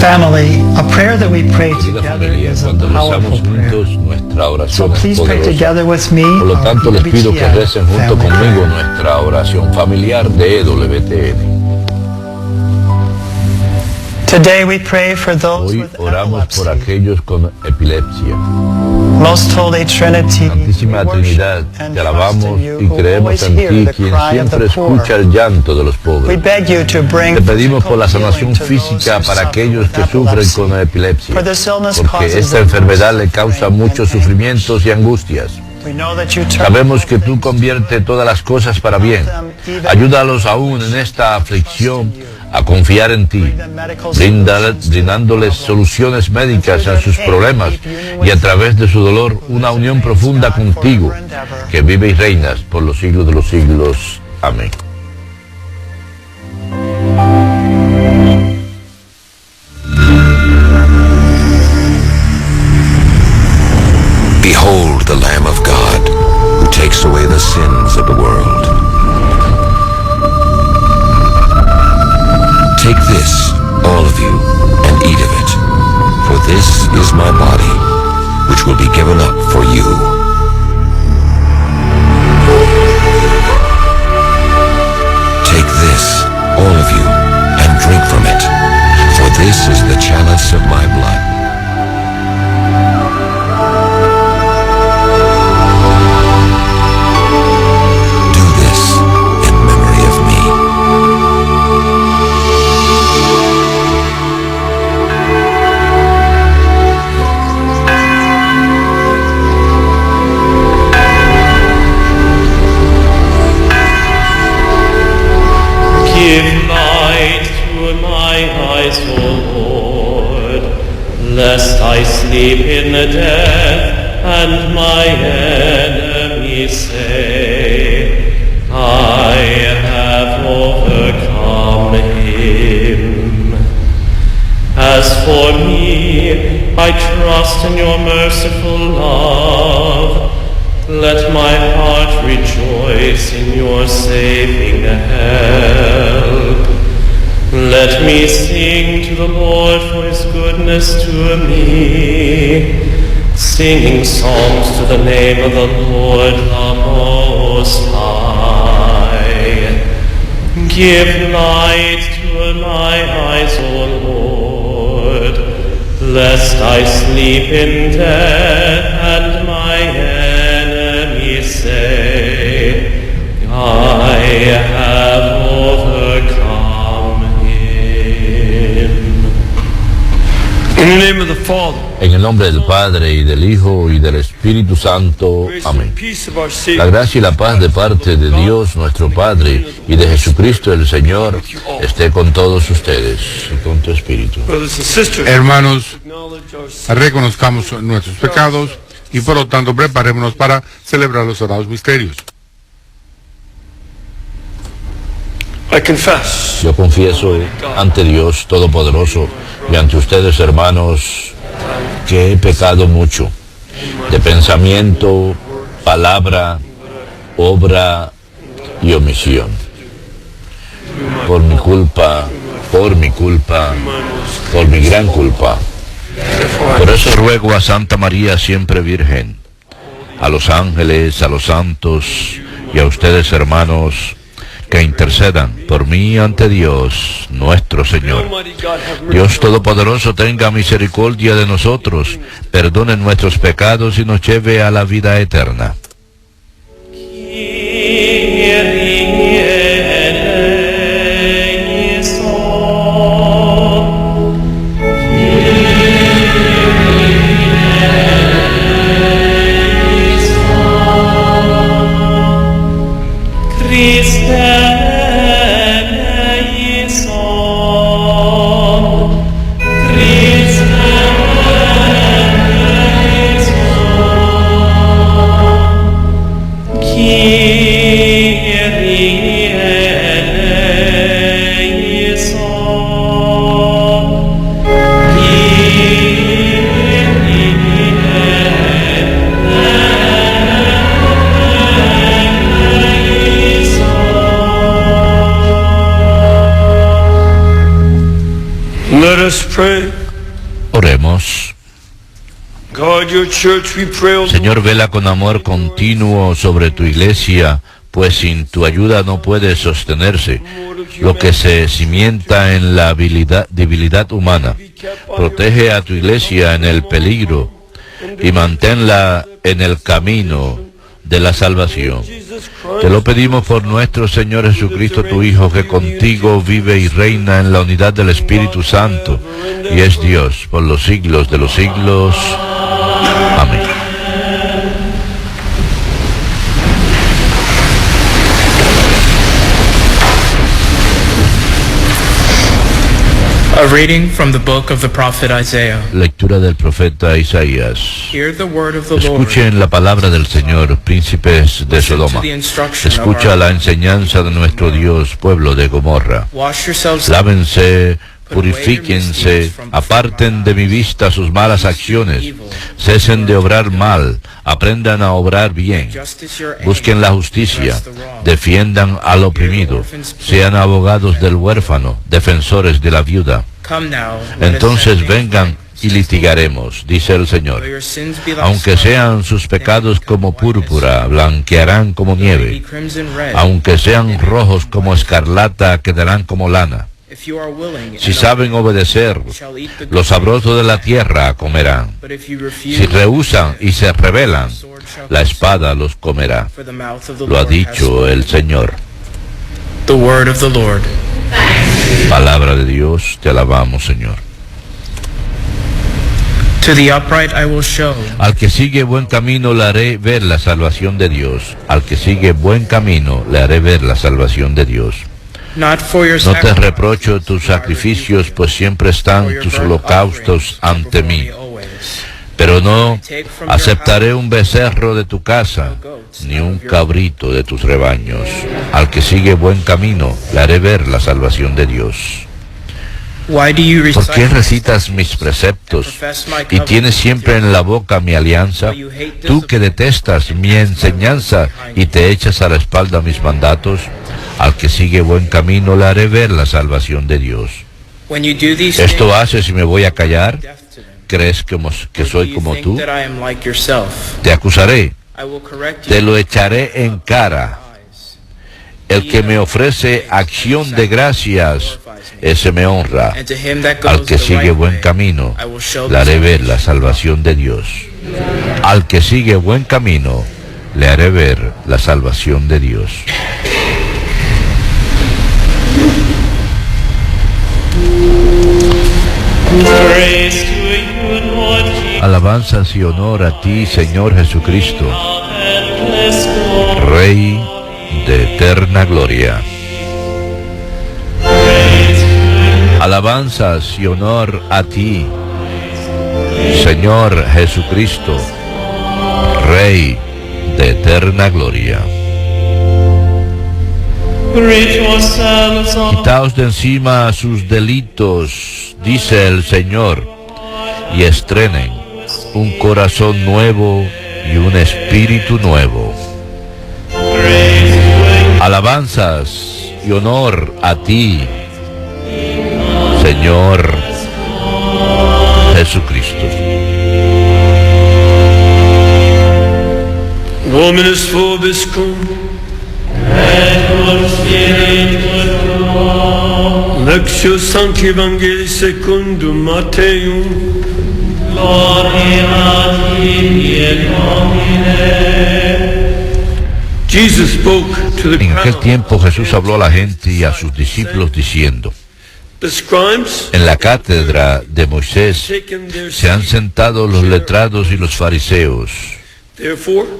Family, a prayer that we pray Querida together familia, is a cuando rezamos powerful prayer. juntos, nuestra So oración es please pray poderosa. together with me. Por lo tanto, les pido que EWTN recen junto family conmigo prayer. nuestra oración familiar de EWTN. Today we pray for those Hoy with oramos por epilepsy. aquellos con epilepsia. Most Holy Trinity, Santísima we worship Trinidad, and te trust alabamos in you, y who creemos always en hear ti, the quien cry of siempre the poor. escucha el llanto de los We pobres. beg you to bring Te pedimos por la physical sanación healing to those física who para suffer aquellos with que sufren epilepsy. con epilepsia, For this illness porque causes esta them enfermedad le much causa suffering muchos and sufrimientos y angustias. We know that you turn Sabemos que all tú things conviertes todas las cosas para bien. even Ayúdalos aún en esta aflicción a confiar en ti, brindándoles soluciones médicas en sus problemas y a través de su dolor una unión profunda contigo, que vive y reinas por los siglos de los siglos. Amén. Behold the Lamb of God, who takes away the sins of the world. Take this, all of you, and eat of it, for this is my body, which will be given up for you. Take this, all of you, and drink from it, for this is the chalice of my blood. Do this in memory of me. Give light to my eyes, O Lord, lest I sleep in the death, and my enemies say, I have overcome him. As for me, I trust in your merciful love. Let my heart rejoice in your saving help. Let me sing to the Lord for his goodness to me, singing psalms to the name of the Lord the Most High. Give light to my eyes, O Lord, lest I sleep in death, and my enemies say, I have overcome him. In the name of the Father, En el nombre del Padre, y del Hijo, y del Espíritu Santo. grace Amén. and peace of our La Savior, gracia y la paz de parte de Dios nuestro Padre y de Jesucristo el Señor esté con todos ustedes y con tu espíritu. brothers and sisters, Hermanos, acknowledge our sin. reconozcamos nuestros pecados y por lo tanto preparémonos para celebrar los sagrados misterios. I confess Yo confieso ante Dios Todopoderoso y ante ustedes, hermanos, que he pecado mucho de pensamiento, palabra, obra y omisión. Por mi culpa, por mi gran culpa. Por eso ruego a Santa María siempre Virgen, a los ángeles, a los santos y a ustedes, hermanos, que intercedan por mí ante Dios nuestro Señor. Almighty God have mercy. Dios Todopoderoso tenga misericordia de nosotros, perdone nuestros pecados y nos lleve a la vida eterna. Kyrie Let us pray. Oremos. Guard your church, we pray, O Lord. Señor, vela con amor continuo sobre tu iglesia, pues sin tu ayuda no puede sostenerse. Lo que se cimienta en la debilidad humana. Protege a tu iglesia en el peligro y manténla en el camino de la salvación. Te lo pedimos por nuestro Señor Jesucristo, tu Hijo, que contigo vive y reina en la unidad del Espíritu Santo y es Dios por los siglos de los siglos. Amén. A reading from the book of the prophet Isaiah. Lectura del profeta Isaías. Hear the word of the Lord. Escuchen la palabra del Señor, príncipes de Sodoma. Escucha la enseñanza de nuestro Dios, pueblo de Gomorra. Wash yourselves. Lávense, purifíquense, aparten de mi vista sus malas acciones, cesen de obrar mal, aprendan a obrar bien, busquen la justicia, defiendan al oprimido, sean abogados del huérfano, defensores de la viuda. Entonces vengan y litigaremos, dice el Señor. Aunque sean sus pecados como púrpura, blanquearán como nieve. Aunque sean rojos como escarlata, quedarán como lana. Si saben obedecer, los sabrosos de la tierra comerán. Si rehúsan y se rebelan, la espada los comerá. Lo ha dicho el Señor. The word of the Lord. Palabra de Dios, te alabamos, Señor. To the upright I will show. Al que sigue buen camino le haré ver la salvación de Dios. Al que sigue buen camino le haré ver la salvación de Dios. Not for your No te reprocho tus sacrificios, pues siempre están tus holocaustos ante mí. Pero no aceptaré un becerro de tu casa, ni un cabrito de tus rebaños. Al que sigue buen camino, le haré ver la salvación de Dios. ¿Por qué recitas mis preceptos y tienes siempre en la boca mi alianza? Tú que detestas mi enseñanza y te echas a la espalda mis mandatos, al que sigue buen camino le haré ver la salvación de Dios. ¿Esto haces y me voy a callar? ¿Crees que soy como tú? Te acusaré, te lo echaré en cara. El que me ofrece acción de gracias, ese me honra. Al que sigue buen camino, le haré ver la salvación de Dios. Al que sigue buen camino, le haré ver la salvación de Dios. Alabanzas y honor a ti, Señor Jesucristo, Rey de eterna gloria. Alabanzas y honor a ti, Señor Jesucristo, Rey de eterna gloria. Quitaos de encima sus delitos, dice el Señor, y estrenen un corazón nuevo y un espíritu nuevo. Alabanzas y honor a ti, Señor Jesucristo. Dominus vobiscum. Lectio Sancti Evangelii secundum Matteum. Gloria a ti, Domine. Jesus spoke to the En aquel tiempo Jesús habló a la gente y a sus discípulos diciendo: en la cátedra de Moisés se han sentado los letrados y los fariseos.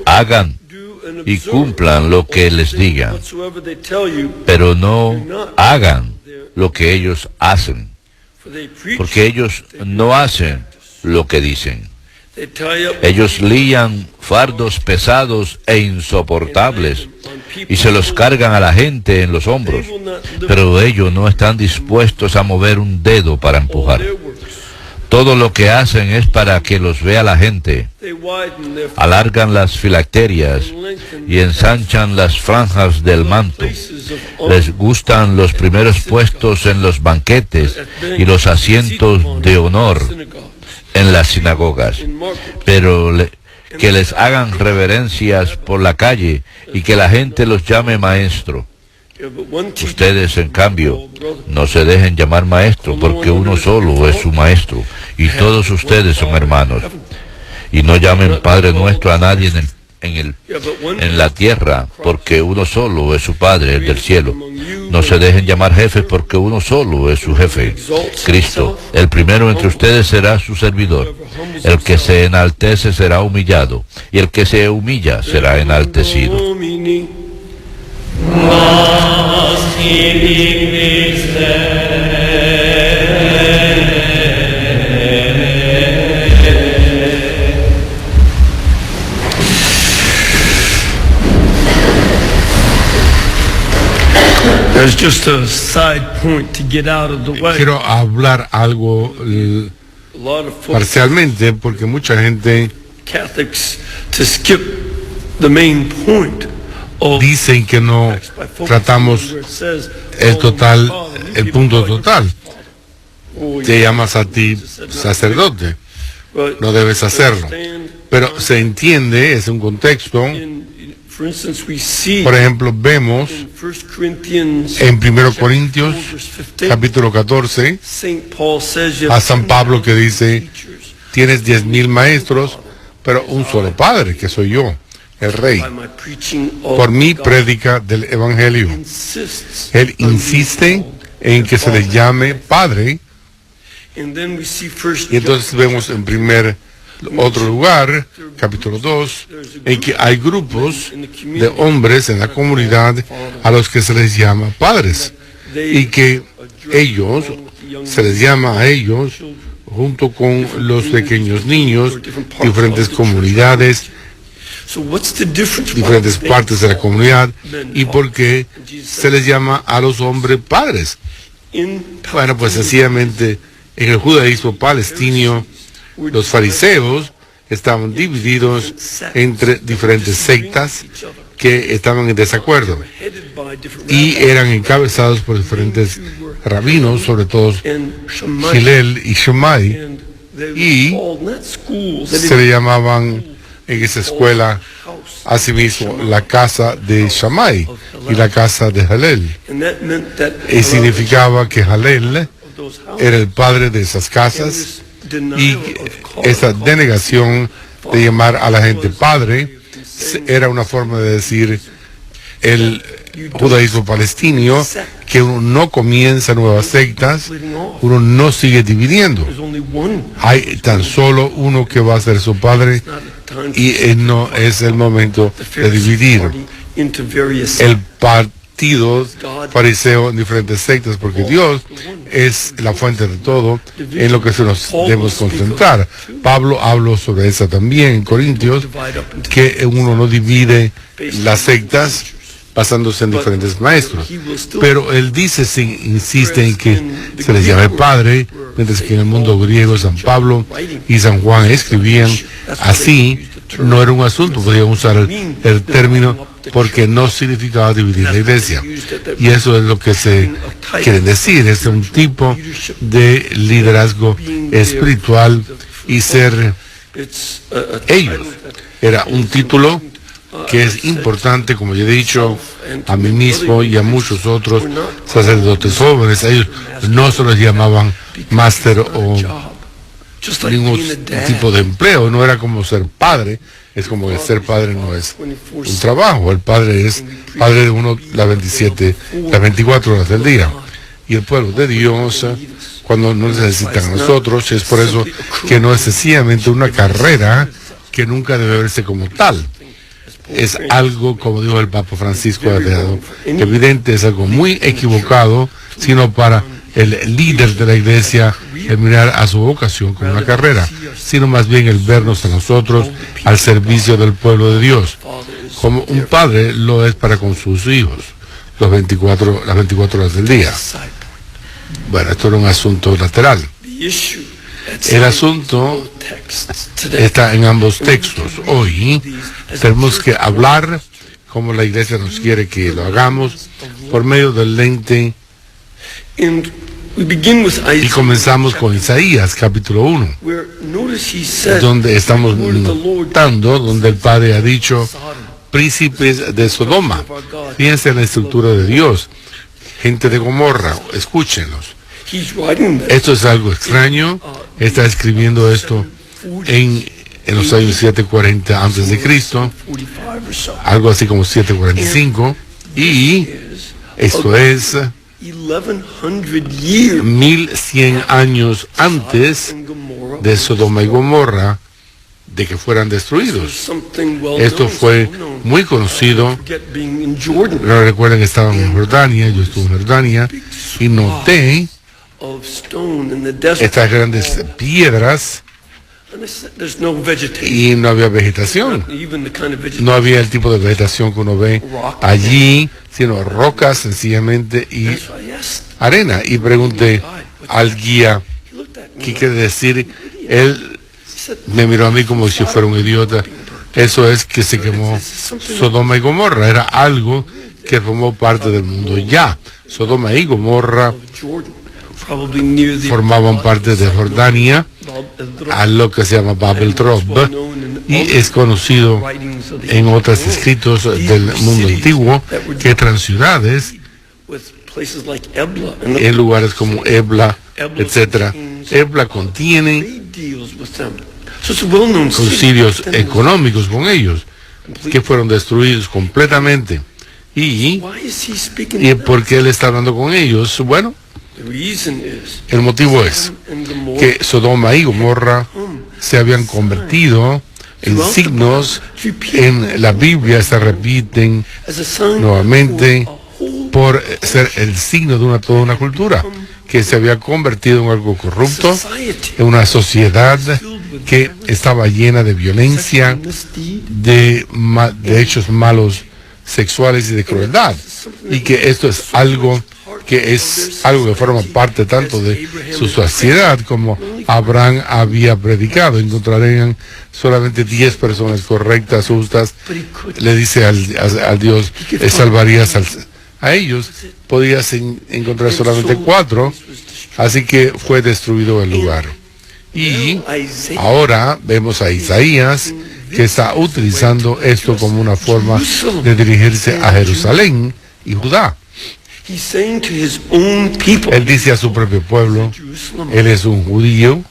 Hagan y cumplan lo que les digan, pero no hagan lo que ellos hacen, porque ellos no hacen lo que dicen. Ellos lían fardos pesados e insoportables y se los cargan a la gente en los hombros, pero ellos no están dispuestos a mover un dedo para empujar. Todo lo que hacen es para que los vea la gente. They widen their Alargan las filacterias y ensanchan las franjas del manto. places of honor. Les gustan los primeros puestos en los banquetes y los asientos de honor en las sinagogas. Pero que les hagan reverencias por la calle y que la gente los llame maestro. Yeah, but one teacher, Ustedes, en cambio, no se dejen llamar maestro, porque uno solo es su maestro, y todos ustedes son hermanos. Y no llamen Padre nuestro a nadie en la tierra, porque uno solo es su Padre, el del cielo. No se dejen llamar jefes, porque uno solo es su jefe, Cristo. El primero entre ustedes será su servidor. El que se enaltece será humillado, y el que se humilla será enaltecido. Domini. There's just a side point to get out of the way. Quiero hablar algo A lot of folks, parcialmente, porque mucha gente Catholics, to skip the main point of dicen que no by focusing tratamos where it says, el total, "Oh, you el people punto call total. Oh, Te llamas a ti sacerdote, but no debes hacerlo. understand, Pero se entiende, es un contexto. for instance, we see Por ejemplo, vemos in 1 Corinthians en 1 Corintios, verse 15, capítulo 14, Saint Paul says you a have San Pablo que dice, teachers tienes 10,000 maestros, pero un solo padre, que soy yo, el rey. by my preaching of Por mi God. prédica del evangelio. Insists Él insiste en que se les llame padre, and then we see first y entonces vemos en otro lugar, capítulo 2, en que hay grupos de hombres en la comunidad a los que se les llama padres, y que ellos, se les llama a ellos, junto con los pequeños niños, diferentes comunidades, So what's the difference? diferentes partes de la comunidad, y por qué se les llama a los hombres padres. Bueno, pues sencillamente en el judaísmo palestino, los fariseos estaban divididos entre diferentes sectas que estaban en desacuerdo y eran encabezados por diferentes rabinos, sobre todo Hillel y Shammai, y se le llamaban en esa escuela asimismo la casa de Shammai y la casa de Hillel, y significaba que Hillel era el padre de esas casas, y esa denegación de llamar a la gente padre era una forma de decir el judaísmo palestino, que uno no comienza nuevas sectas, uno no sigue dividiendo. Hay tan solo uno que va a ser su padre, y no es el momento de dividir el partido fariseo en diferentes sectas, porque Dios es la fuente de todo en lo que se nos debemos concentrar. Pablo habló sobre eso también en Corintios, que uno no divide las sectas basándose en diferentes maestros, pero él dice, insiste en que se les llame padre, mientras que en el mundo griego San Pablo y San Juan escribían así. No era un asunto, podían usar el término porque no significaba dividir la iglesia, y eso es lo que se quiere decir, es un tipo de liderazgo espiritual, y ser ellos era un título que es importante, como yo he dicho a mí mismo y a muchos otros sacerdotes jóvenes. Ellos no se los llamaban máster o ningún tipo de empleo, no era como ser padre, es como que ser padre no es un trabajo, el padre es padre de uno las 24 horas del día, y el pueblo de Dios cuando nos necesitan a nosotros. Es por eso que no es sencillamente una carrera que nunca debe verse como tal. Es algo, como dijo el Papa Francisco, evidente, es algo muy equivocado, sino para el líder de la iglesia el mirar a su vocación como una carrera, sino más bien el vernos a nosotros al servicio del pueblo de Dios, como un padre lo es para con sus hijos, las 24 horas del día. Bueno, esto era un asunto lateral. El asunto está en ambos textos. Hoy tenemos que hablar como la iglesia nos quiere que lo hagamos por medio del lente. Y comenzamos con Isaías capítulo 1, donde estamos notando, donde el Padre ha dicho, príncipes de Sodoma, fíjense en la estructura de Dios, gente de Gomorra, escúchenlos. Esto es algo extraño, está escribiendo esto en los años 740 antes de Cristo, algo así como 745, y esto es 1100 años antes de Sodoma y Gomorra de que fueran destruidos. Esto fue muy conocido. No recuerden que estaban en Jordania, yo estuve en Jordania y noté estas grandes piedras y no había vegetación. No había el tipo de vegetación que uno ve allí, sino rocas sencillamente y arena. Y pregunté al guía, ¿qué quiere decir? Él me miró a mí como si yo fuera un idiota. Eso es que se quemó Sodoma y Gomorra. Era algo que formó parte del mundo ya. Sodoma y Gomorra formaban parte de Jordania, a lo que se llama Babel Trob, y es conocido en otros escritos del mundo antiguo que eran ciudades en lugares como Ebla, etcétera. Ebla contiene concilios económicos con ellos que fueron destruidos completamente. ¿Y por qué él está hablando con ellos? Bueno, el motivo es que Sodoma y Gomorra se habían convertido en signos, en la Biblia se repiten nuevamente por ser el signo de toda una cultura que se había convertido en algo corrupto, en una sociedad que estaba llena de violencia, de hechos malos sexuales y de crueldad, y que esto es algo que forma parte tanto de su sociedad como Abraham había predicado. Encontrarían solamente 10 personas correctas, justas. Le dice al Dios, salvarías a ellos. Podías encontrar solamente 4, así que fue destruido el lugar. Y ahora vemos a Isaías que está utilizando esto como una forma de dirigirse a Jerusalén y Judá. Él dice a su propio pueblo, él es un judío,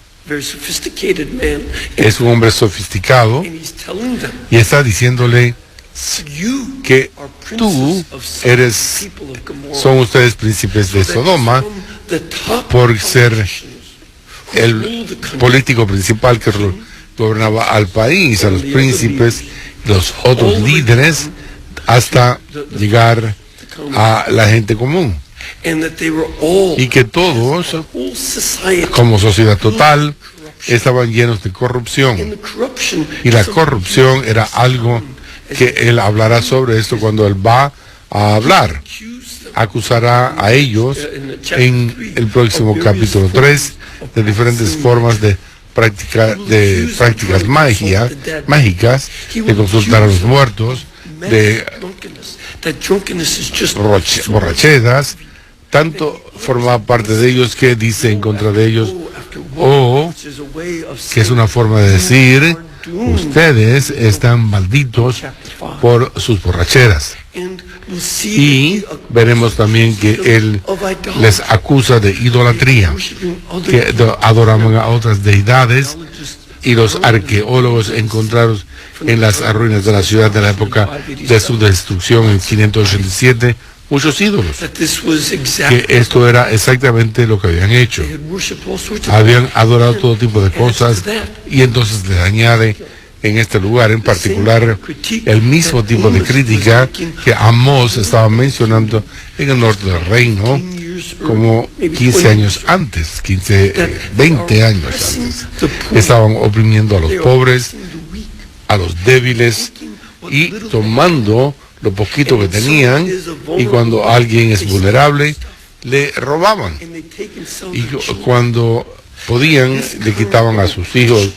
es un hombre sofisticado, y está diciéndole que son ustedes príncipes de Sodoma por ser el político principal que gobernaba al país, a los príncipes, los otros líderes, hasta llegar a la gente común, y que todos como sociedad total estaban llenos de corrupción, y la corrupción era algo que él hablará sobre esto cuando él va a hablar. Acusará a ellos en el próximo capítulo 3 de diferentes formas de prácticas mágicas, de consultar a los muertos, de borracheras. Tanto forma parte de ellos que dice en contra de ellos, que es una forma de decir, ustedes están malditos por sus borracheras. Y veremos también que él les acusa de idolatría, que adoraban a otras deidades, y los arqueólogos encontraron en las ruinas de la ciudad de la época de su destrucción en 587 muchos ídolos, que esto era exactamente lo que habían hecho. Habían adorado todo tipo de cosas, y entonces les añade en este lugar en particular el mismo tipo de crítica que Amós estaba mencionando en el norte del reino como 15 años antes, 20 años antes. Estaban oprimiendo a los pobres, a los débiles, y tomando lo poquito que tenían, y cuando alguien es vulnerable, le robaban. Y cuando podían, le quitaban a sus hijos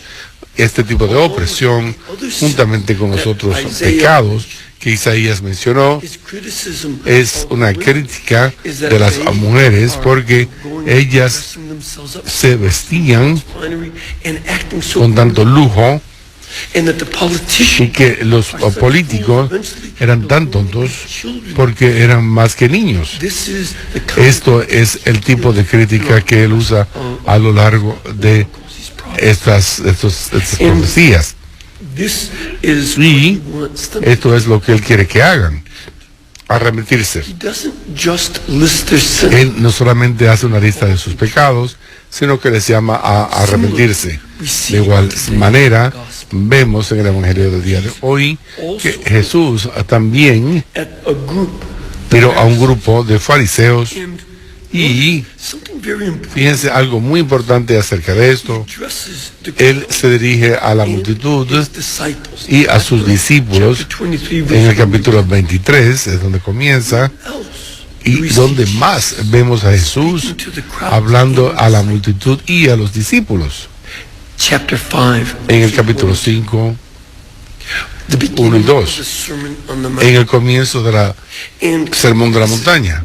este tipo de opresión, juntamente con los otros pecados que Isaías mencionó. Es una crítica de las mujeres porque ellas se vestían con tanto lujo y que los políticos eran tan tontos porque eran más que niños. Esto es el tipo de crítica que él usa a lo largo de estas profecías. Y esto es lo que él quiere que hagan: arrepentirse. Él no solamente hace una lista de sus pecados, sino que les llama a arrepentirse. De igual manera, vemos en el Evangelio del día de hoy que Jesús también miró a un grupo de fariseos y fíjense algo muy importante acerca de esto. Él se dirige a la multitud y a sus discípulos en el capítulo 23, es donde comienza, y donde más vemos a Jesús hablando a la multitud y a los discípulos. En el capítulo 5, 1 y 2, en el comienzo de la Sermón de la Montaña.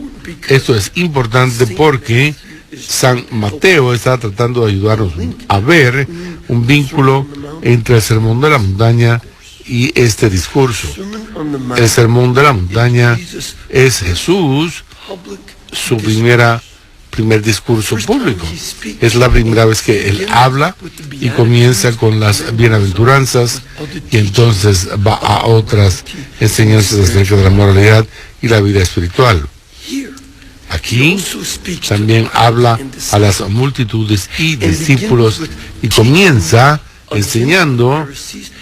Esto es importante porque San Mateo está tratando de ayudarnos a ver un vínculo entre el Sermón de la Montaña y este discurso. El Sermón de la Montaña es Jesús, su primer discurso público. Es la primera vez que él habla y comienza con las bienaventuranzas y entonces va a otras enseñanzas acerca de la moralidad y la vida espiritual. Aquí también habla a las multitudes y discípulos y comienza enseñando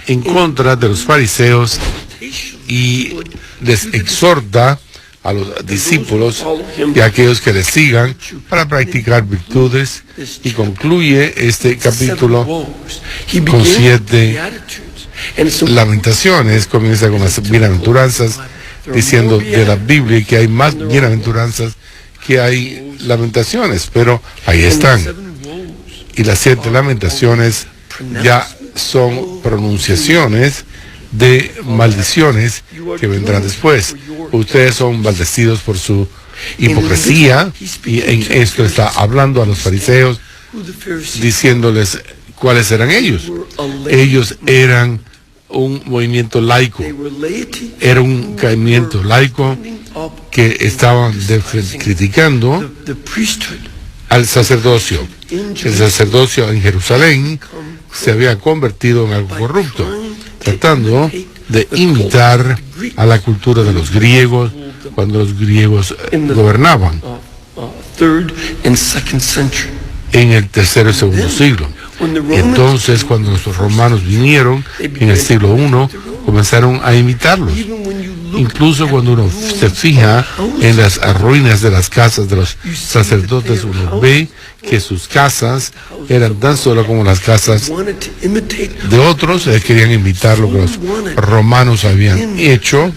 en contra de los fariseos y les exhorta a los discípulos y a aquellos que les sigan para practicar virtudes, y concluye este capítulo con 7 lamentaciones. Comienza con las bienaventuranzas, diciendo de la Biblia que hay más bienaventuranzas que hay lamentaciones, pero ahí están. Y las 7 lamentaciones ya son pronunciaciones de maldiciones que vendrán después. Ustedes son maldecidos por su hipocresía, y en esto está hablando a los fariseos, diciéndoles cuáles eran ellos. Ellos eran un movimiento laico, era un movimiento laico que estaban criticando al sacerdocio. El sacerdocio en Jerusalén se había convertido en algo corrupto, tratando de imitar a la cultura de los griegos cuando los griegos gobernaban en el tercero y segundo siglo. Y entonces, cuando los romanos vinieron en el siglo I, comenzaron a imitarlos. Incluso cuando uno se fija en las ruinas de las casas de los sacerdotes, uno ve que sus casas eran tan solo como las casas de otros. Querían imitar lo que los romanos habían hecho.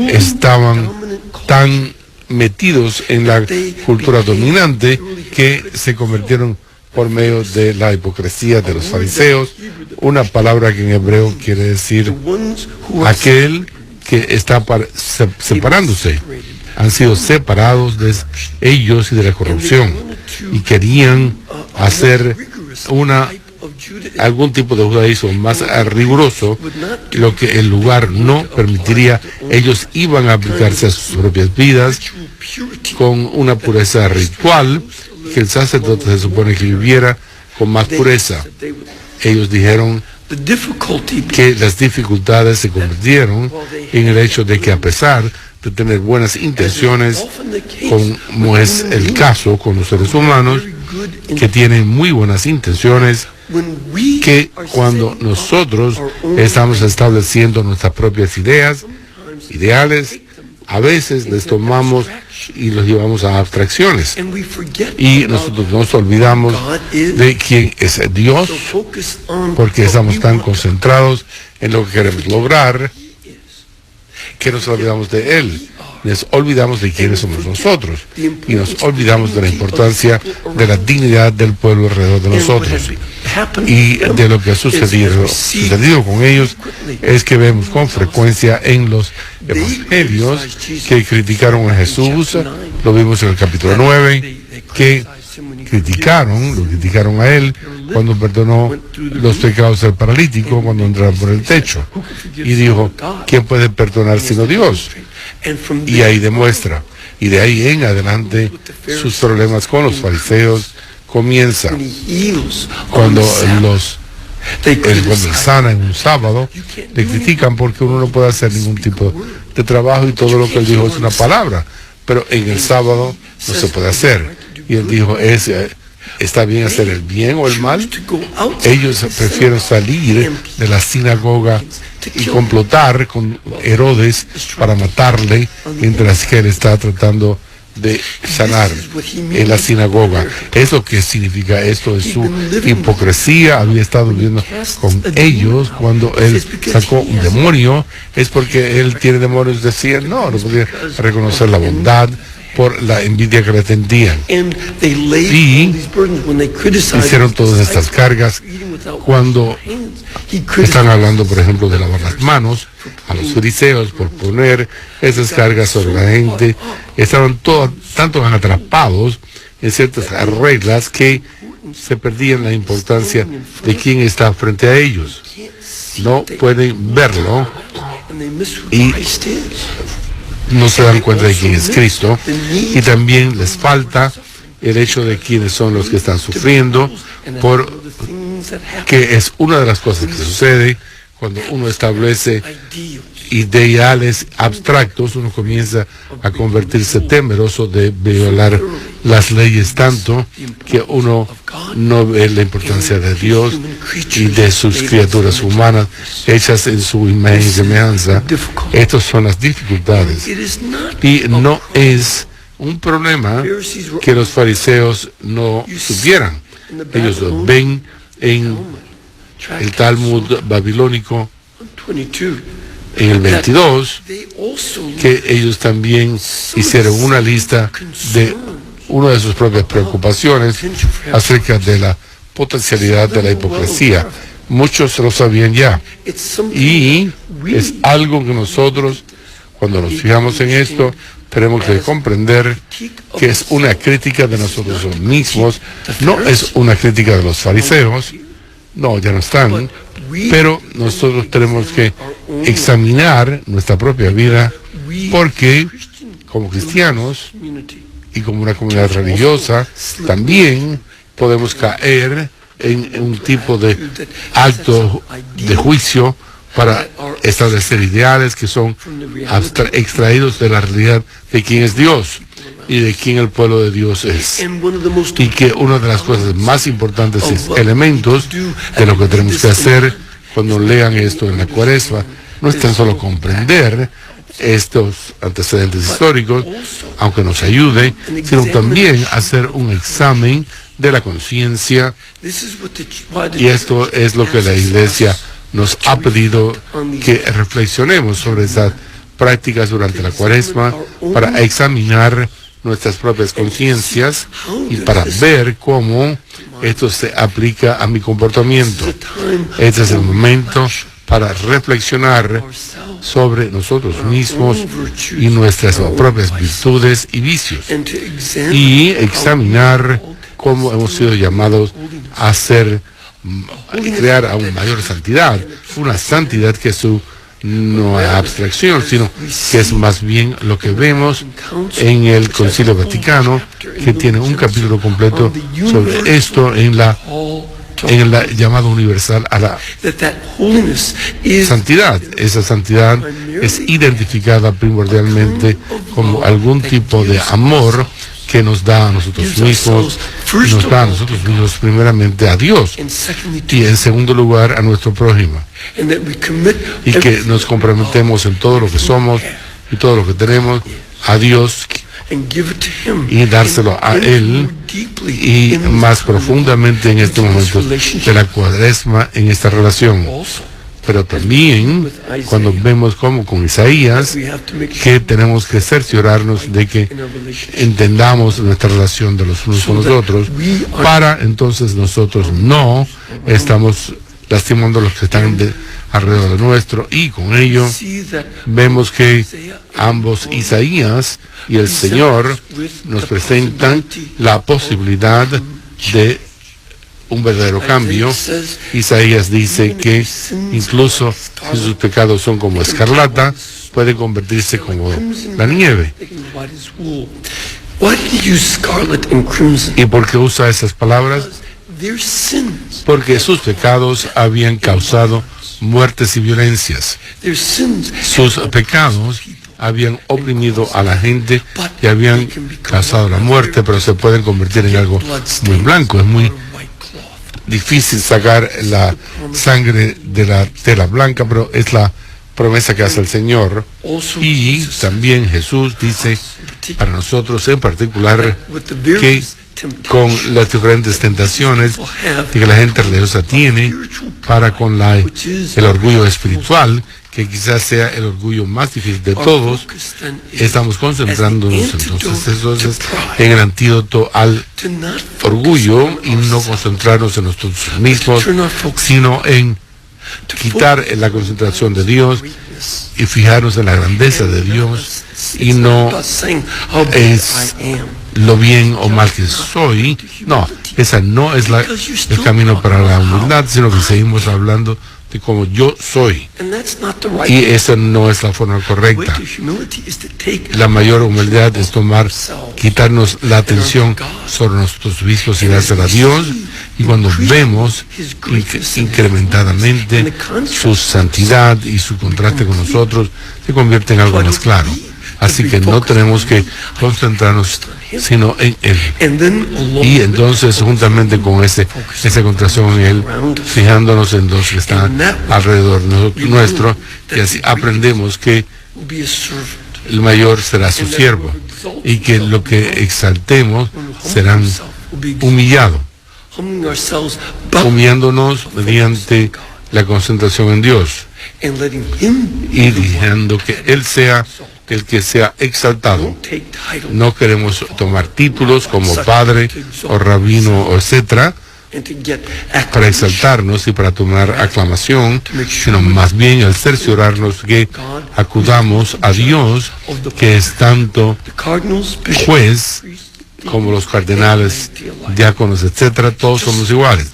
Estaban tan metidos en la cultura dominante que se convirtieron por medio de la hipocresía de los fariseos, una palabra que en hebreo quiere decir aquel que está separándose. Han sido separados de ellos y de la corrupción, y querían hacer algún tipo de judaísmo más riguroso, lo que el lugar no permitiría. Ellos iban a aplicarse a sus propias vidas con una pureza ritual que el sacerdote se supone que viviera con más pureza. Ellos dijeron que las dificultades se convirtieron en el hecho de que, a pesar de tener buenas intenciones, como es el caso con los seres humanos, que tienen muy buenas intenciones, que cuando nosotros estamos estableciendo nuestras propias ideales, a veces les tomamos y los llevamos a abstracciones, y nosotros nos olvidamos de quién es Dios, porque estamos tan concentrados en lo que queremos lograr que nos olvidamos de Él. nos olvidamos de quiénes somos nosotros y nos olvidamos de la importancia de la dignidad del pueblo alrededor de nosotros. Y de lo que ha sucedido con ellos es que vemos con frecuencia en los evangelios que criticaron a Jesús, lo vimos en el capítulo 9, que lo criticaron a él cuando perdonó los pecados del paralítico cuando entraba por el techo y dijo, ¿quién puede perdonar sino Dios? Y ahí demuestra, y de ahí en adelante sus problemas con los fariseos comienzan cuando cuando sana en un sábado, le critican porque uno no puede hacer ningún tipo de trabajo y todo lo que él dijo es una palabra, pero en el sábado no se puede hacer. Y él dijo, ¿está bien hacer el bien o el mal? Ellos prefieren salir de la sinagoga y complotar con Herodes para matarle, mientras que él está tratando de sanar en la sinagoga. Es lo que significa esto, es su hipocresía. Había estado viviendo con ellos cuando él sacó un demonio, es porque él tiene demonios, decían, no podía reconocer la bondad por la envidia que le tendían. Y hicieron todas estas cargas cuando están hablando, por ejemplo, de lavar las manos a los fariseos por poner esas cargas sobre la gente. Estaban tanto atrapados en ciertas reglas que se perdían la importancia de quién está frente a ellos. No pueden verlo y no se dan cuenta de quién es Cristo, y también les falta el hecho de quiénes son los que están sufriendo, que es una de las cosas que sucede cuando uno establece ideales abstractos. Uno comienza a convertirse temeroso de violar las leyes tanto que uno no ve la importancia de Dios y de sus criaturas humanas hechas en su imagen y semejanza. Estas son las dificultades. Y no es un problema que los fariseos no supieran. Ellos lo ven en el Talmud babilónico, en el 22, que ellos también hicieron una lista de una de sus propias preocupaciones acerca de la potencialidad de la hipocresía. Muchos lo sabían ya, y es algo que nosotros, cuando nos fijamos en esto, tenemos que comprender que es una crítica de nosotros mismos, no es una crítica de los fariseos. No, ya no están, pero nosotros tenemos que examinar nuestra propia vida, porque como cristianos y como una comunidad religiosa también podemos caer en un tipo de acto de juicio para establecer ideales que son extraídos de la realidad de quién es Dios y de quién el pueblo de Dios es. Y que una de las cosas más importantes elementos de lo que tenemos que hacer cuando lean esto en la Cuaresma no es tan solo comprender estos antecedentes históricos, aunque nos ayude, sino también hacer un examen de la conciencia. Y esto es lo que la Iglesia nos ha pedido, que reflexionemos sobre esas prácticas durante la Cuaresma para examinar nuestras propias conciencias y para ver cómo esto se aplica a mi comportamiento. Este es el momento para reflexionar sobre nosotros mismos y nuestras propias virtudes y vicios, y examinar cómo hemos sido llamados a crear aún mayor santidad, una santidad que no es abstracción, sino que es más bien lo que vemos en el Concilio Vaticano, que tiene un capítulo completo sobre esto en la llamada universal a la santidad. Esa santidad es identificada primordialmente como algún tipo de amor que nos da a nosotros mismos, y nos da a nosotros mismos primeramente a Dios, y en segundo lugar a nuestro prójimo, y que nos comprometemos en todo lo que somos y todo lo que tenemos a Dios, y dárselo a Él, y más profundamente en este momento de la Cuaresma, en esta relación. Pero también cuando vemos como con Isaías, que tenemos que cerciorarnos de que entendamos nuestra relación de los unos con los otros, para entonces nosotros no estamos lastimando a los que están alrededor de nuestro, y con ello vemos que ambos Isaías y el Señor nos presentan la posibilidad de un verdadero cambio. Isaías dice que incluso si sus pecados son como escarlata, puede convertirse como la nieve. ¿Y por qué usa esas palabras? Porque sus pecados habían causado muertes y violencias. Sus pecados habían oprimido a la gente y habían causado la muerte, pero se pueden convertir en algo muy blanco. Es muy difícil sacar la sangre de la tela blanca, pero es la promesa que hace el Señor. Y también Jesús dice para nosotros en particular que con las diferentes tentaciones que la gente religiosa tiene para con el orgullo espiritual, que quizás sea el orgullo más difícil de todos, estamos concentrándonos entonces en el antídoto al orgullo y no concentrarnos en nosotros mismos, sino en quitar la concentración de Dios y fijarnos en la grandeza de Dios, y no es lo bien o mal que soy. No, esa no es el camino para la humildad, sino que seguimos hablando de cómo yo soy, y esa no es la forma correcta. La mayor humildad es quitarnos la atención sobre nuestros vicios y dársela a Dios, y cuando vemos incrementadamente su santidad y su contraste con nosotros, se convierte en algo más claro. Así que no tenemos que concentrarnos sino en Él. Y entonces, juntamente con esa concentración en Él, fijándonos en los que están alrededor nuestro, y así aprendemos que el mayor será su siervo, y que lo que exaltemos serán humillados, humillándonos mediante la concentración en Dios, y dejando que Él sea el que sea exaltado. No queremos tomar títulos como padre o rabino o etcétera para exaltarnos y para tomar aclamación, sino más bien al cerciorarnos que acudamos a Dios, que es tanto juez como los cardenales, diáconos, etcétera. Todos somos iguales.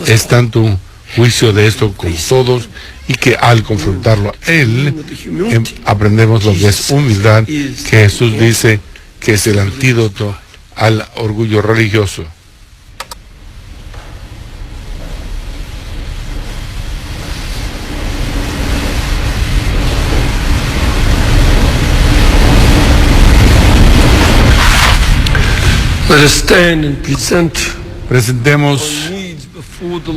Es tanto un juicio de esto con todos, y que al confrontarlo a Él, aprendemos lo que es humildad, que Jesús dice que es el antídoto al orgullo religioso. Presentemos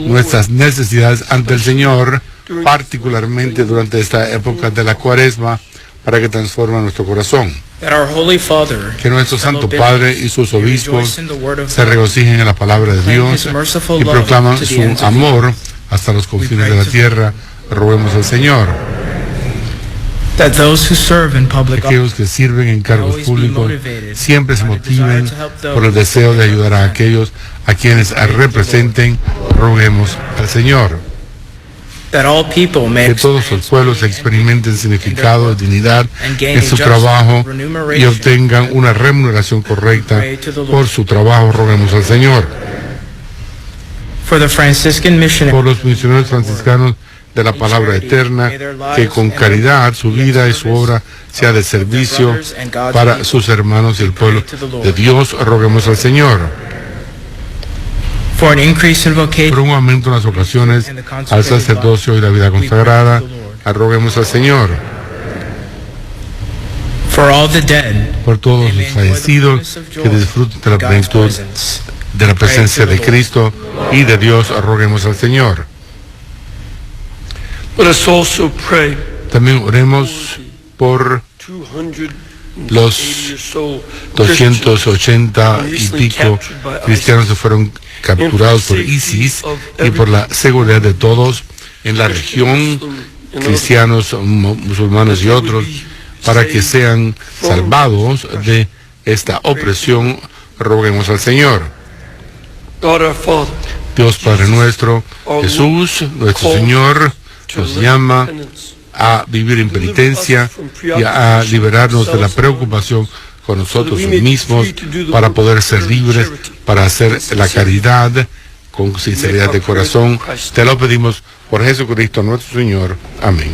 nuestras necesidades ante el Señor, particularmente durante esta época de la Cuaresma, para que transforme nuestro corazón. Que nuestro Santo Padre y sus obispos se regocijen en la palabra de Dios y proclaman su amor hasta los confines de la tierra. Roguemos al Señor. Aquellos que sirven en cargos públicos siempre se motiven por el deseo de ayudar a aquellos a quienes representen. Roguemos al Señor. Que todos los pueblos experimenten significado y dignidad en su trabajo y obtengan una remuneración correcta por su trabajo. Roguemos al Señor. Por los misioneros franciscanos de la palabra eterna, que con caridad su vida y su obra sea de servicio para sus hermanos y el pueblo de Dios. Roguemos al Señor. Por un aumento en las vocaciones al sacerdocio y la vida consagrada, roguemos al Señor. Por todos los fallecidos, que disfruten de la plenitud de la presencia de Cristo y de Dios, roguemos al Señor. También oremos por los 280 y pico cristianos que fueron capturados por ISIS, y por la seguridad de todos en la región, cristianos, musulmanes y otros, para que sean salvados de esta opresión. Roguemos al Señor. God our Father, Dios Padre nuestro, Jesús, nuestro Señor, nos llama a vivir en penitencia y a liberarnos de la preocupación con nosotros mismos, para poder ser libres, para hacer la caridad con sinceridad de corazón. Te lo pedimos por Jesucristo nuestro Señor. Amén.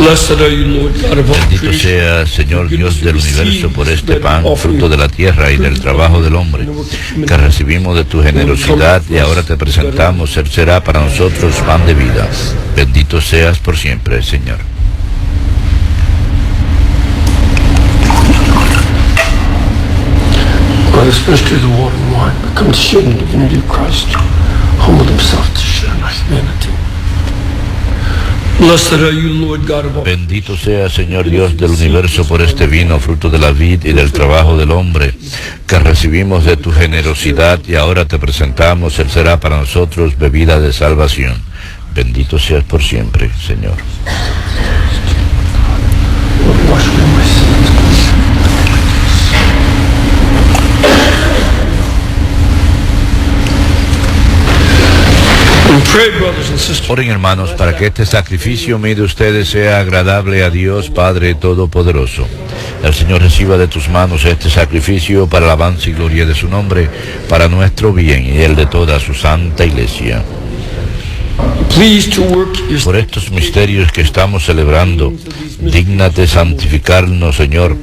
blessed are you, Lord God of all Bendito creation. sea, Señor Dios del universo, por este pan, fruto de la tierra y del trabajo del hombre, que recibimos de tu generosidad y ahora te presentamos, Él será para nosotros pan de vida. Bendito seas por siempre, Señor. Christ, ministry of the water and wine, become the shed and divinity of Christ, humbled himself to share in our humanity. Blessed are you, Lord God of all. Bendito sea, Señor Dios del universo, por este vino, fruto de la vid y del trabajo del hombre, que recibimos de tu generosidad y ahora te presentamos, Él será para nosotros bebida de salvación. Bendito seas por siempre, Señor. Lord, wash away my sins. And pray, brothers and sisters. Oren, hermanos, para que este sacrificio mío de ustedes sea agradable a Dios Padre Todopoderoso. El Señor reciba de tus manos este sacrificio para la alabanza y gloria de su nombre, para nuestro bien y el de toda su santa iglesia. Please to work your Por estos misterios que estamos celebrando, dígnate santificarnos, Señor.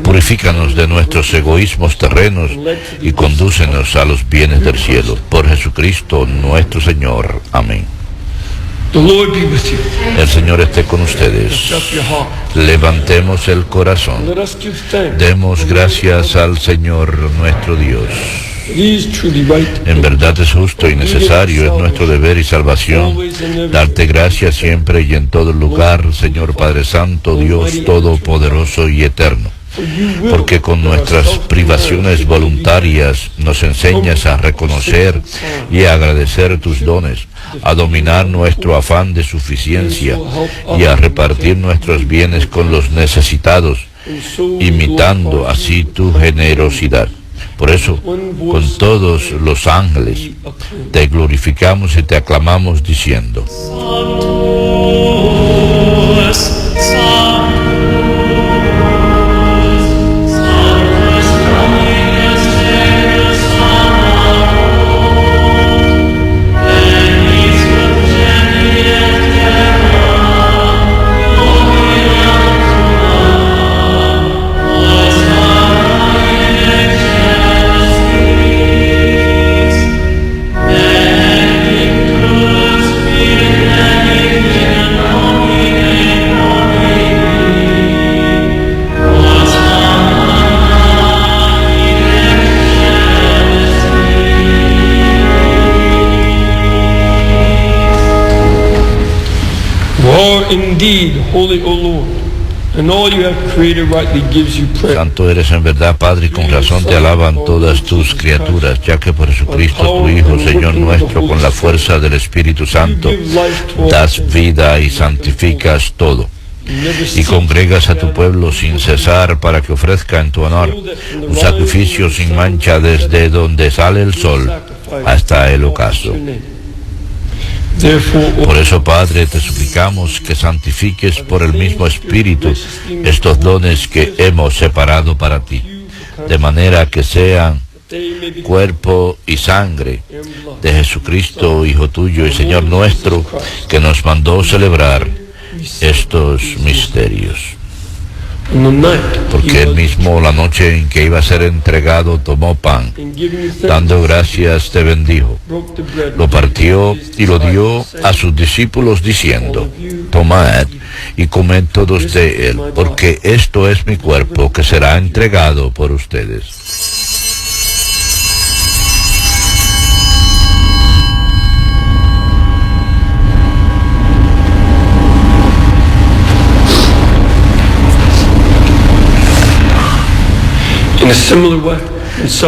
Purifícanos de nuestros egoísmos terrenos y condúcenos a los bienes del cielo. Por Jesucristo nuestro Señor. Amén. The Lord be with you. El Señor esté con ustedes. Lift up your heart. Levantemos el corazón. Let us give thanks. Demos gracias al Señor nuestro Dios. It is truly right. En verdad es justo y necesario, es nuestro deber y salvación, darte gracias siempre y en todo lugar, Señor Padre Santo, Dios Todopoderoso y Eterno, porque con nuestras privaciones voluntarias nos enseñas a reconocer y a agradecer tus dones, a dominar nuestro afán de suficiencia y a repartir nuestros bienes con los necesitados, imitando así tu generosidad. Por eso, con todos los ángeles, te glorificamos y te aclamamos diciendo: Indeed, holy, O Lord, and all you have created rightly gives you praise. Santo eres en verdad, Padre, y con razón te alaban todas tus criaturas, ya que por Jesucristo tu Hijo, Señor nuestro, con la fuerza del Espíritu Santo, das vida y santificas todo, y congregas a tu pueblo sin cesar para que ofrezca en tu honor un sacrificio sin mancha desde donde sale el sol, hasta el ocaso. Por eso, Padre, te suplicamos que santifiques por el mismo Espíritu estos dones que hemos separado para ti, de manera que sean cuerpo y sangre de Jesucristo, Hijo tuyo y Señor nuestro, que nos mandó celebrar estos misterios. Porque él mismo, la noche en que iba a ser entregado, tomó pan, dando gracias, te bendijo, lo partió y lo dio a sus discípulos diciendo: tomad y comed todos de él, porque esto es mi cuerpo que será entregado por ustedes.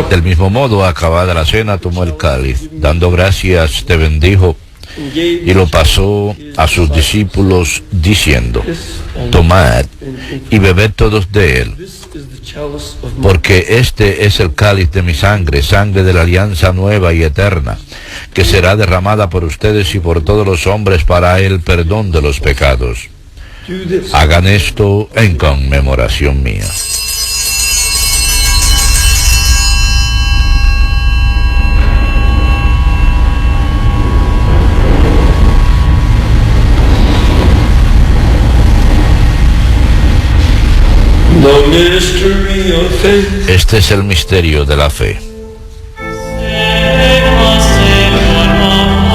Del mismo modo, acabada la cena, tomó el cáliz, dando gracias, te bendijo, y lo pasó a sus discípulos, diciendo: tomad y bebed todos de él, porque este es el cáliz de mi sangre, sangre de la alianza nueva y eterna, que será derramada por ustedes y por todos los hombres para el perdón de los pecados. Hagan esto en conmemoración mía. Este es el misterio de la fe.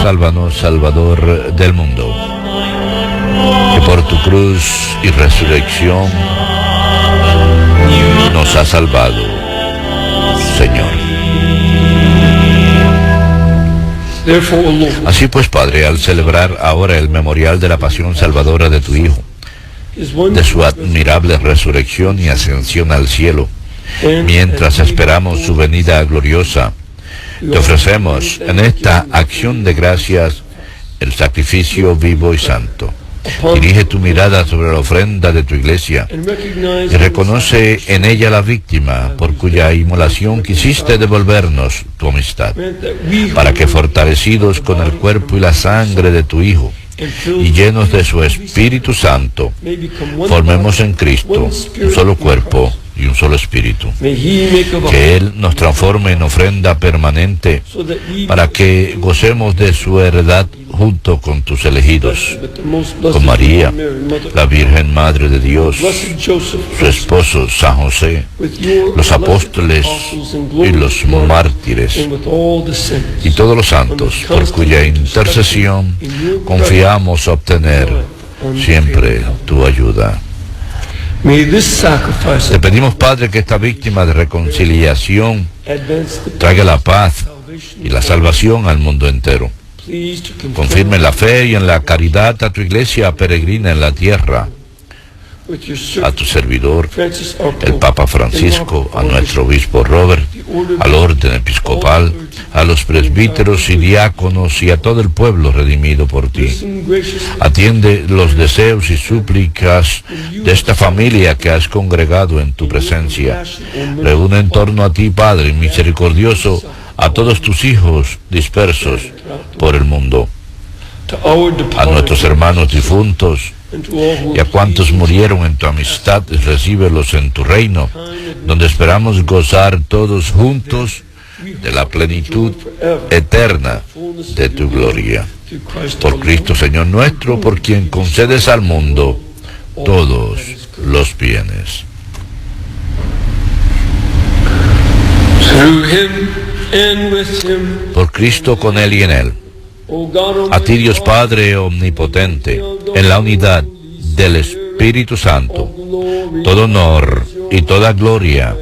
Sálvanos, Salvador del mundo, que por tu cruz y resurrección nos has salvado, Señor. Así pues, Padre, al celebrar ahora el memorial de la pasión salvadora de tu Hijo, de su admirable resurrección y ascensión al cielo, mientras esperamos su venida gloriosa, te ofrecemos en esta acción de gracias el sacrificio vivo y santo. Dirige tu mirada sobre la ofrenda de tu iglesia y reconoce en ella la víctima por cuya inmolación quisiste devolvernos tu amistad, para que, fortalecidos con el cuerpo y la sangre de tu Hijo y llenos de su Espíritu Santo, formemos en Cristo un solo cuerpo y un solo espíritu. Que Él nos transforme en ofrenda permanente para que gocemos de su heredad junto con tus elegidos, con María, la Virgen Madre de Dios, su esposo San José, los apóstoles y los mártires, y todos los santos, por cuya intercesión confiamos obtener siempre tu ayuda. Te pedimos, Padre, que esta víctima de reconciliación traiga la paz y la salvación al mundo entero. Confirme en la fe y en la caridad a tu iglesia peregrina en la tierra, a tu servidor, el Papa Francisco, a nuestro obispo Robert, al orden episcopal, a los presbíteros y diáconos y a todo el pueblo redimido por ti. Atiende los deseos y súplicas de esta familia que has congregado en tu presencia. Reúne en torno a ti, Padre misericordioso, a todos tus hijos dispersos por el mundo, a nuestros hermanos difuntos y a cuantos murieron en tu amistad, recíbelos en tu reino, donde esperamos gozar todos juntos de la plenitud eterna de tu gloria. Por Cristo Señor nuestro, por quien concedes al mundo todos los bienes. Por Cristo, con Él y en Él. A ti, Dios Padre omnipotente, en la unidad del Espíritu Santo, todo honor y toda gloria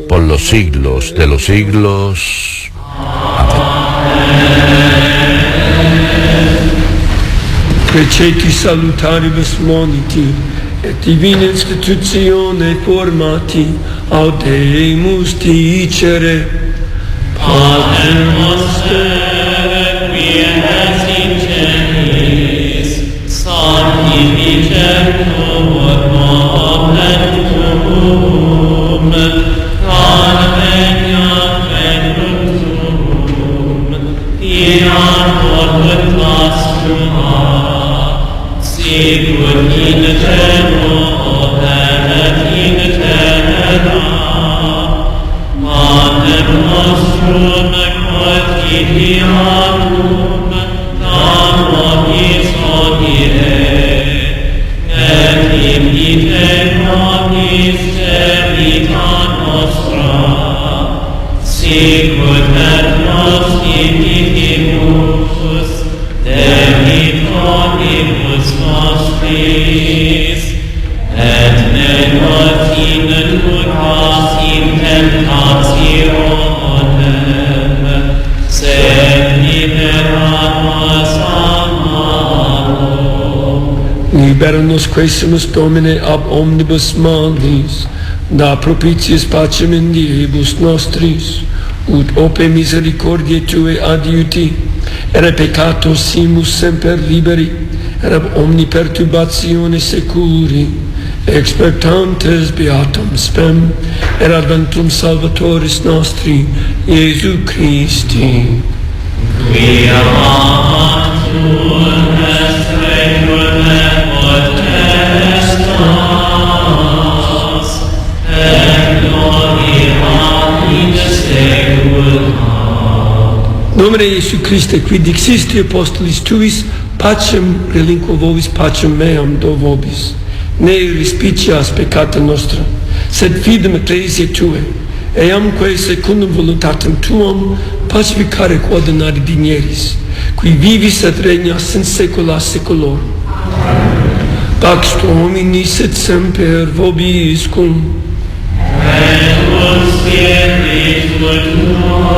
por los siglos de los siglos. Preceti salutaribus moniti, et divina institutione formati, audemus dicere, Pater noster, qui es in celis, sanctificetur nomen tuum, adveniat regnum tuum, Libera-nos Quaesimus Domine ab omnibus malis, da propitiis pacem in diebus nostris, ut ope misericordiae Tue adiuti, ere peccatos simus semper liberi, ere ab omni perturbatione securi, expectantes beatum spem, ere adventum Salvatoris nostri, Iesu Christi. Quia amatum est requiem potestas, et gloria in saecula. Domine Iesu Christe, qui dixisti apostolis Tuis, pacem relinquo vobis, pacem meam do vobis. Ne respicias peccata nostra, sed fidem ecclesiae Tue, eamque secundum voluntatem Tuam pacificare quodinari digneris, qui vivis et regnas in saecula saeculorum. Pax Dominis et semper vobiscum. Et ut spiritu tuo.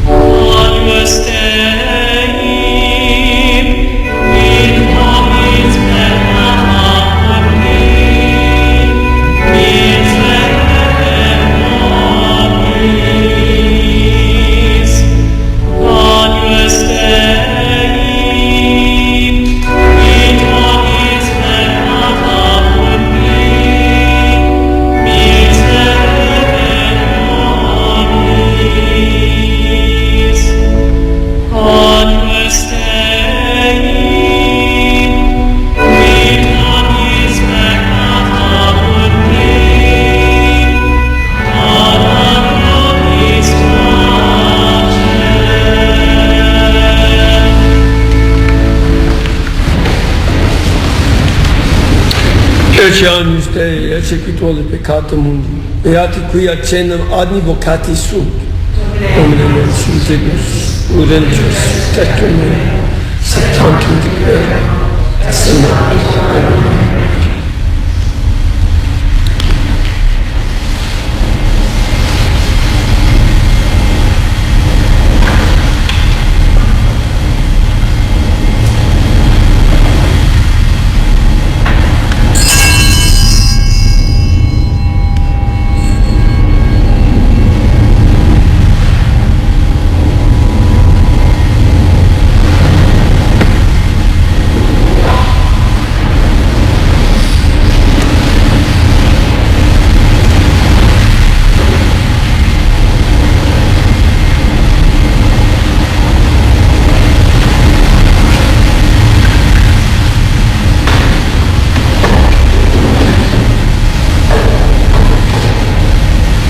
Agnus Dei, in nobis peccata Domini, miserere nobis. Agnus Dei, in nobis peccata Domini, miserere nobis. Agnus Dei, in nobis peccata Domini, ad nobis pace. Ecce agnus Dei, ecce qui tollit peccata mundi, beati qui accendam advocati sunt. Domine mea, sunt dignus, udentius, tectum mea, septantum dicere, et senatus.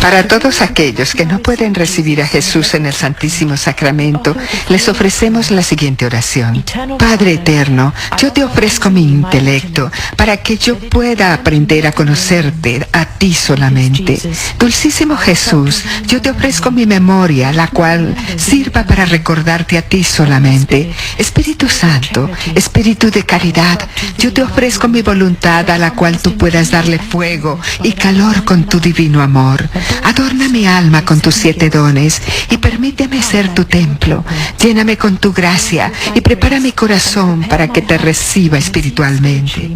Para todos aquellos que no pueden recibir a Jesús en el Santísimo Sacramento, les ofrecemos la siguiente oración. Padre eterno, yo te ofrezco mi intelecto para que yo pueda aprender a conocerte a ti solamente. Dulcísimo Jesús, yo te ofrezco mi memoria, la cual sirva para recordarte a ti solamente. Espíritu Santo, Espíritu de caridad, yo te ofrezco mi voluntad a la cual tú puedas darle fuego y calor con tu divino amor. Adorna mi alma con tus 7 dones y permíteme ser tu templo. Lléname con tu gracia y prepara mi corazón para que te reciba espiritualmente.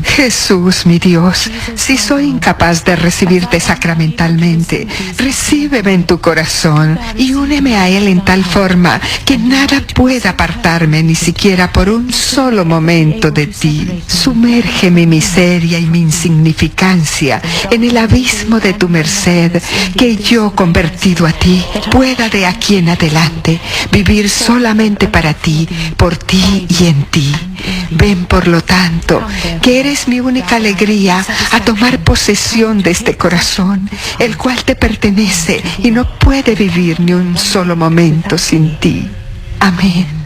Jesús, mi Dios, si soy incapaz de recibirte sacramentalmente, recíbeme en tu corazón y úneme a Él en tal forma que nada pueda apartarme ni siquiera por un solo momento de ti. Sumerge mi miseria y mi insignificancia en el abismo de tu merced que yo, convertido a ti, pueda de aquí en adelante vivir solamente para ti, por ti y en ti. Ven, por lo tanto, que eres mi única alegría, a tomar posesión de este corazón, el cual te pertenece y no puede vivir ni un solo momento sin ti. Amén.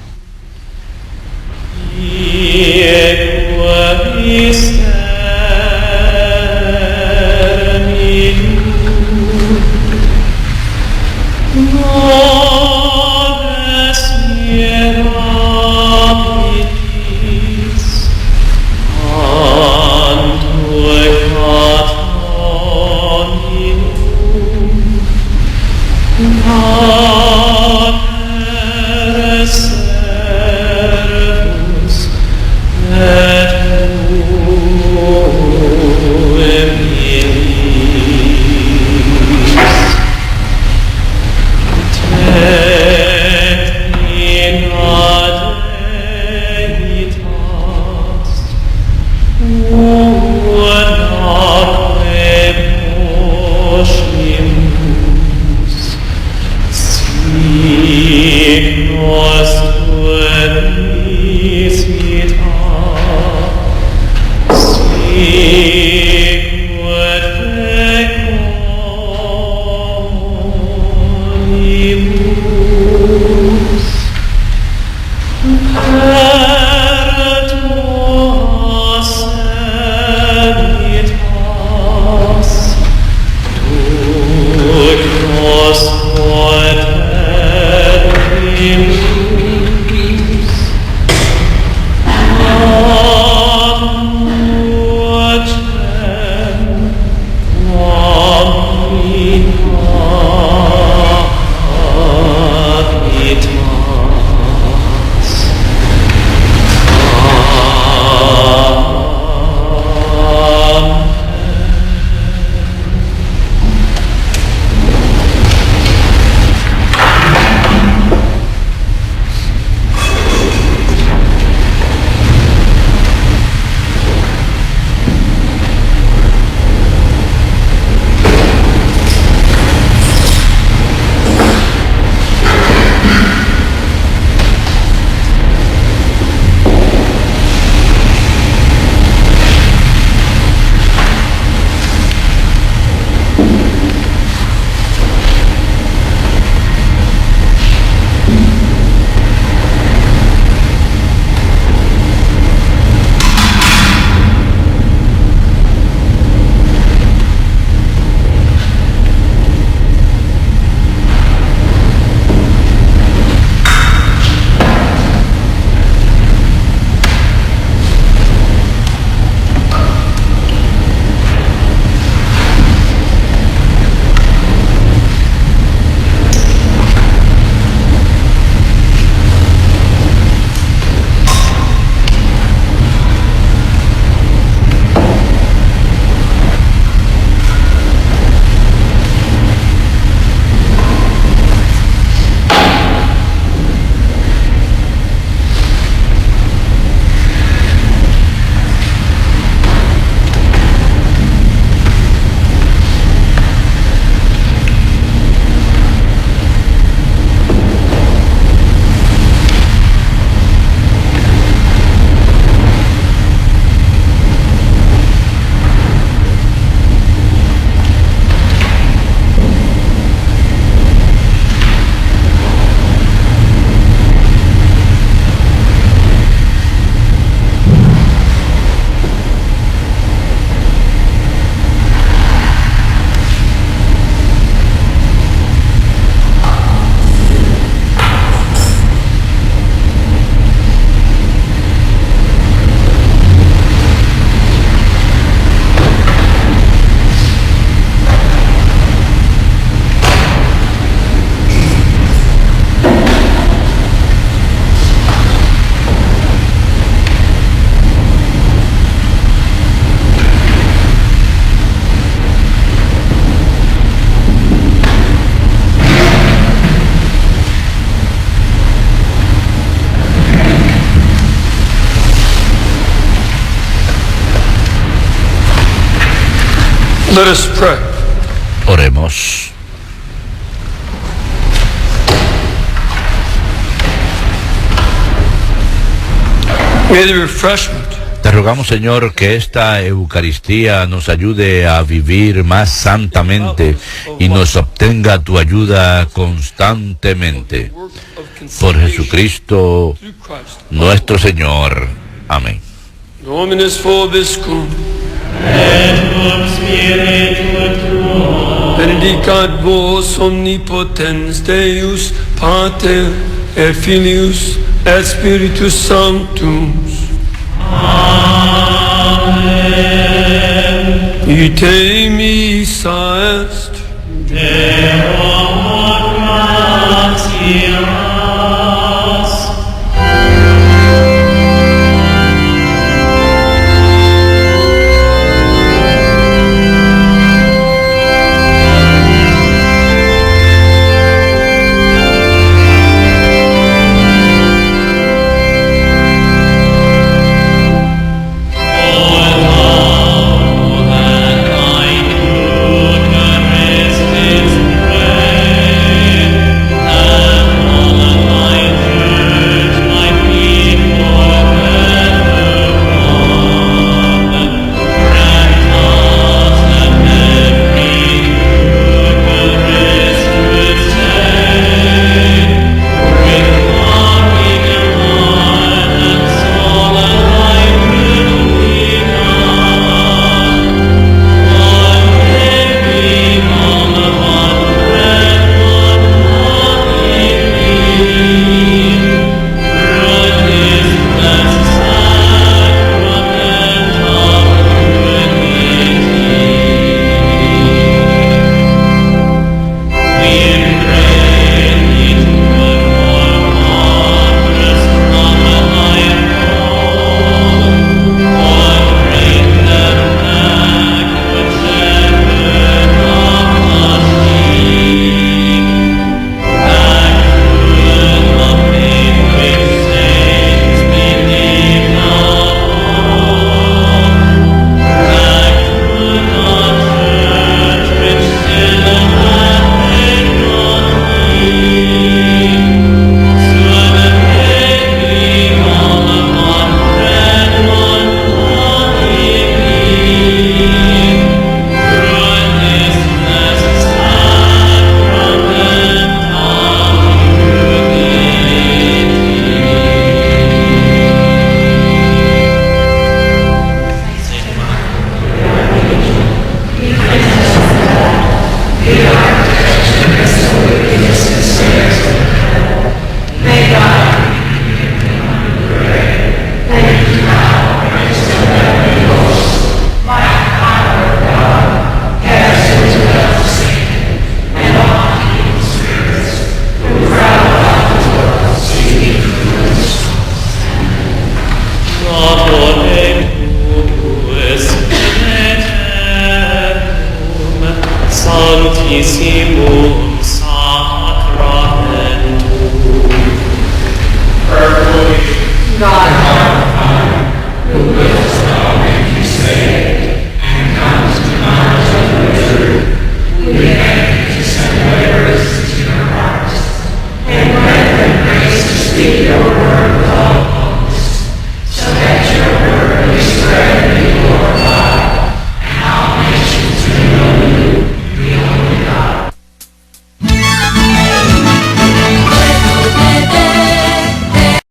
Let us pray. Oremos. Oremos. May the refreshment Te rogamos, Señor, que esta Eucaristía nos ayude a vivir más santamente y nos obtenga tu ayuda constantemente. Por Jesucristo, through Christ. nuestro Señor. Amén. Dominus vobiscum. Benedicat vos omnipotens Deus, Pater et Filius et Spiritus Sanctus. Amen. Ite missa est. Deo gratias. Sanctissimus